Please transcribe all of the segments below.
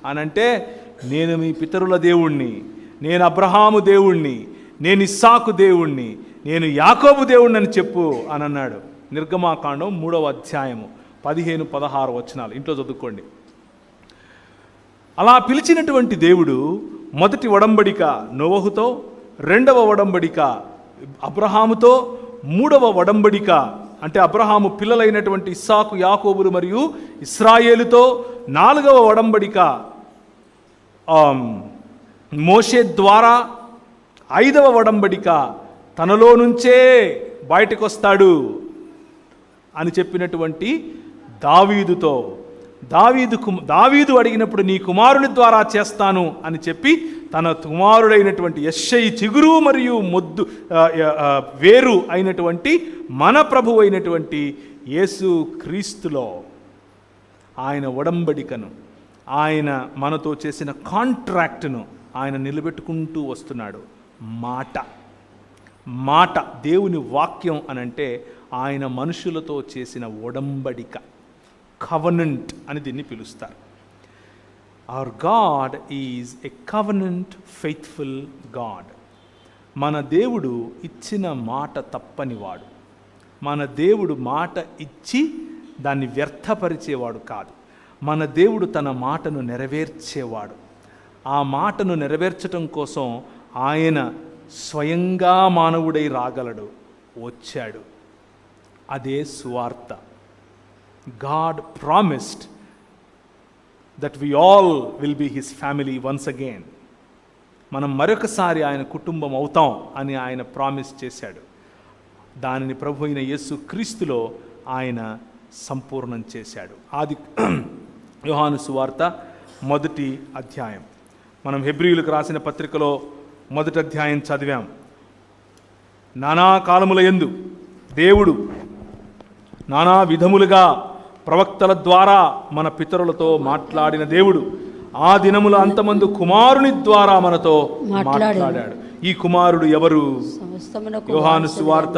అనంటే, నేను మీ పితరుల దేవుణ్ణి, నేను అబ్రహాము దేవుణ్ణి, నేను ఇస్సాకు దేవుణ్ణి, నేను యాకోబు దేవుణ్ణి అని చెప్పు అని అన్నాడు. నిర్గమాకాండం 3వ అధ్యాయము 15-16 వచనాలు ఇంట్లో చదువుకోండి. అలా పిలిచినటువంటి దేవుడు మొదటి ఒడంబడిక నోవహుతో, 2వ ఒడంబడిక అబ్రహాముతో, 3వ ఒడంబడిక అంటే అబ్రహాము పిల్లలైనటువంటి ఇస్సాకు, యాకోబులు మరియు ఇశ్రాయేలుతో, 4వ ఒడంబడిక మోషే ద్వారా, 5వ ఒడంబడిక తనలో నుంచే బయటకు వస్తాడు అని చెప్పినటువంటి దావీదుతో, దావీదు అడిగినప్పుడు నీ కుమారుని ద్వారా చేస్తాను అని చెప్పి తన కుమారుడైనటువంటి యెష్షయి చిగురు మరియు మొద్దు వేరు అయినటువంటి మన ప్రభు అయినటువంటి యేసు క్రీస్తులో ఆయన ఒడంబడికను, ఆయన మనతో చేసిన కాంట్రాక్ట్ను ఆయన నిలబెట్టుకుంటూ వస్తున్నాడు. మాట దేవుని వాక్యం అనంటే ఆయన మనుషులతో చేసిన ఒడంబడిక, కవనెంట్ అని దీన్ని పిలుస్తారు. Hour God is a covenant faithful God. మన దేవుడు ఇచ్చిన మాట తప్పనివాడు. మన దేవుడు మాట ఇచ్చి దాన్ని వ్యర్థపరిచేవాడు కాదు. మన దేవుడు తన మాటను నెరవేర్చేవాడు. ఆ మాటను నెరవేర్చటం కోసం ఆయన స్వయంగా మానవుడై రాగలడు, వచ్చాడు. అదే సువార్త. God promised that we all will be his family once again. మనం మరొకసారి ఆయన కుటుంబం అవుతాం అని ఆయన ప్రామిస్ చేశాడు. దానిని ప్రభు అయిన యేసు క్రీస్తులో ఆయన సంపూర్ణం చేశాడు. యోహాను సువార్త 1వ అధ్యాయం. మనం హెబ్రీయులకు రాసిన పత్రికలో 1వ అధ్యాయం చదివాం. నానా కాలముల యందు దేవుడు నానా విధములుగా ప్రవక్తల ద్వారా మన పితరులతో మాట్లాడిన దేవుడు ఆ దినముల అంతమందు కుమారుని ద్వారా మనతో మాట్లాడాడు. ఈ కుమారుడు ఎవరు? యోహాను సువార్త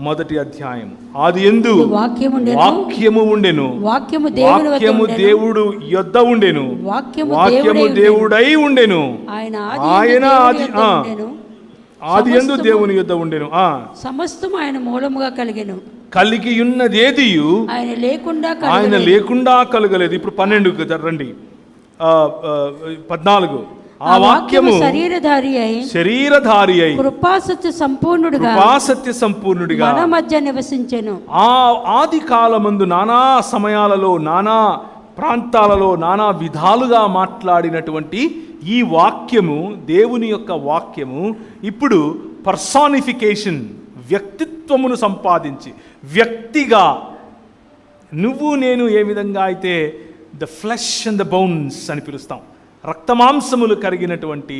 1వ అధ్యాయం. ఆదియందు వాక్యము ఉండెను, వాక్యము దేవుడు యొద్ద ఉండెను, వాక్యము దేవుడై ఉండెను, ఆయన ఆదియందు దేవుని యొద్ద ఉండెను. సమస్తము ఆయన మూలముగా కలిగెను, కలిగి ఉన్నదేదియు ఆయన లేకుండా కలగలేదు. ఇప్పుడు 12 రండి, 14. ఆ వాక్యము శరీరధారి అయి కృపాసత్య సంపూర్ణుడిగా మన మధ్య నివసించెను. ఆది కాలమందు నానా సమయాలలో, నానా ప్రాంతాలలో, నానా విధాలుగా మాట్లాడినటువంటి ఈ వాక్యము, దేవుని యొక్క వాక్యము ఇప్పుడు పర్సానిఫికేషన్, వ్యక్తిత్వమును సంపాదించి వ్యక్తిగా, నువ్వు నేను ఏ విధంగా అయితే the flesh and the bones అని పిలుస్తాం, రక్తమాంసములు కరిగినటువంటి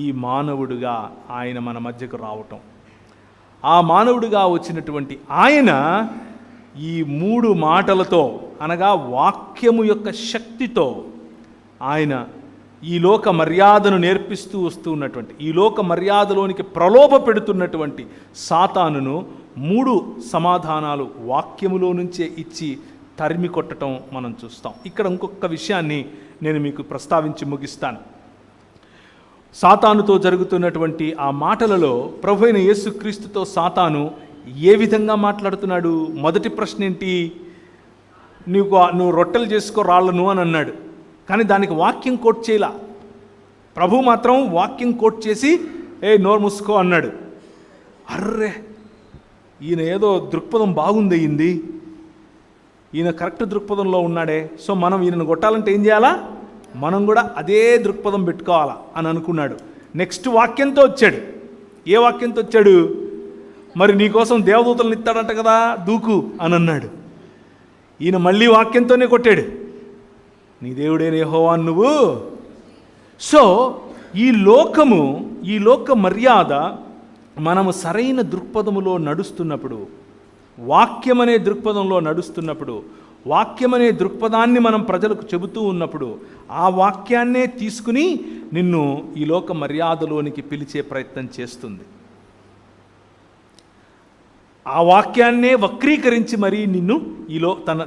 ఈ మానవుడుగా ఆయన మన మధ్యకు రావటం. ఆ మానవుడుగా వచ్చినటువంటి ఆయన ఈ 3 మాటలతో, అనగా వాక్యము యొక్క శక్తితో ఆయన ఈ లోక మర్యాదను నేర్పిస్తూ వస్తూ ఉన్నటువంటి, ఈ లోక మర్యాదలోనికి ప్రలోభ పెడుతున్నటువంటి సాతానును 3 సమాధానాలు వాక్యములో నుంచే ఇచ్చి తరిమి కొట్టడం మనం చూస్తాం. ఇక్కడ ఇంకొక విషయాన్ని నేను మీకు ప్రస్తావించి ముగిస్తాను. సాతానుతో జరుగుతున్నటువంటి ఆ మాటలలో ప్రభు అయిన యేసుక్రీస్తుతో సాతాను ఏ విధంగా మాట్లాడుతున్నాడు? మొదటి ప్రశ్న ఏంటి? నువ్వు రొట్టెలు చేసుకో రాళ్ళను అని అన్నాడు. కానీ దానికి వాక్యం కోట్ చేయలా. ప్రభు మాత్రం వాక్యం కోట్ చేసి నోరు మూసుకో అన్నాడు. అర్రే, ఈయన ఏదో దృక్పథం బాగుంది, ఈయన కరెక్ట్ దృక్పథంలో ఉన్నాడే, సో మనం ఈయనను కొట్టాలంటే ఏం చేయాలా? మనం కూడా అదే దృక్పథం పెట్టుకోవాలా అని అనుకున్నాడు. నెక్స్ట్ వాక్యంతో వచ్చాడు. ఏ వాక్యంతో వచ్చాడు? మరి నీకోసం దేవదూతలను ఇస్తాడంట కదా, దూకు అని అన్నాడు. ఈయన మళ్ళీ వాక్యంతోనే కొట్టాడు, నీ దేవుడైన యెహోవా నువ్వు. సో ఈ లోక మర్యాద మనము సరైన దృక్పథములో నడుస్తున్నప్పుడు, వాక్యమనే దృక్పథంలో నడుస్తున్నప్పుడు, వాక్యమనే దృక్పథాన్ని మనం ప్రజలకు చెబుతూ ఉన్నప్పుడు, ఆ వాక్యాన్నే తీసుకుని నిన్ను ఈ లోక మర్యాదలోనికి పిలిచే ప్రయత్నం చేస్తుంది. ఆ వాక్యాన్నే వక్రీకరించి మరీ నిన్ను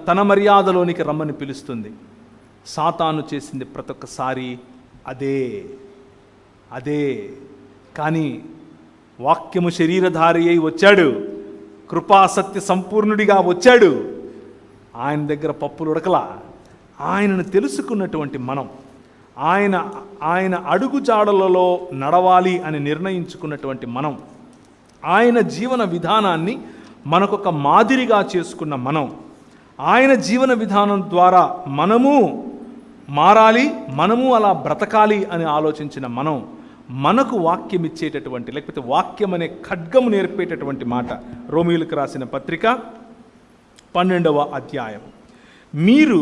తన మర్యాదలోనికి రమ్మని పిలుస్తుంది. సాతాను చేసింది ప్రతి ఒక్కసారి అదే. కానీ వాక్యము శరీరధారి అయి వచ్చాడు, కృపాసత్య సంపూర్ణుడిగా వచ్చాడు. ఆయన దగ్గర పప్పులు ఉడకలా. ఆయనను తెలుసుకున్నటువంటి మనం, ఆయన అడుగుజాడలలో నడవాలి అని నిర్ణయించుకున్నటువంటి మనం, ఆయన జీవన విధానాన్ని మనకొక మాదిరిగా చేసుకున్న మనం, ఆయన జీవన విధానం ద్వారా మనము మారాలి, మనము అలా బ్రతకాలి అని ఆలోచించిన మనం, మనకు వాక్యం ఇచ్చేటటువంటి, లేకపోతే వాక్యం అనే ఖడ్గము నేర్పేటటువంటి మాట రోమీయులకు రాసిన పత్రిక 12వ అధ్యాయం. మీరు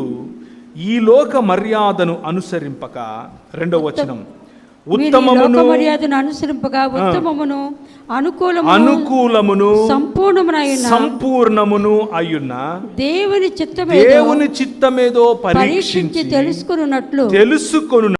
ఈ లోక మర్యాదను అనుసరింపక, 2వ వచనం, ఉత్తమమును మర్యాదను అనుసరింపగా ఉత్తమమును అనుకూలమును సంపూర్ణమును అయ్యున్న దేవుని చిత్తమేదో పరీక్షించి తెలుసుకొను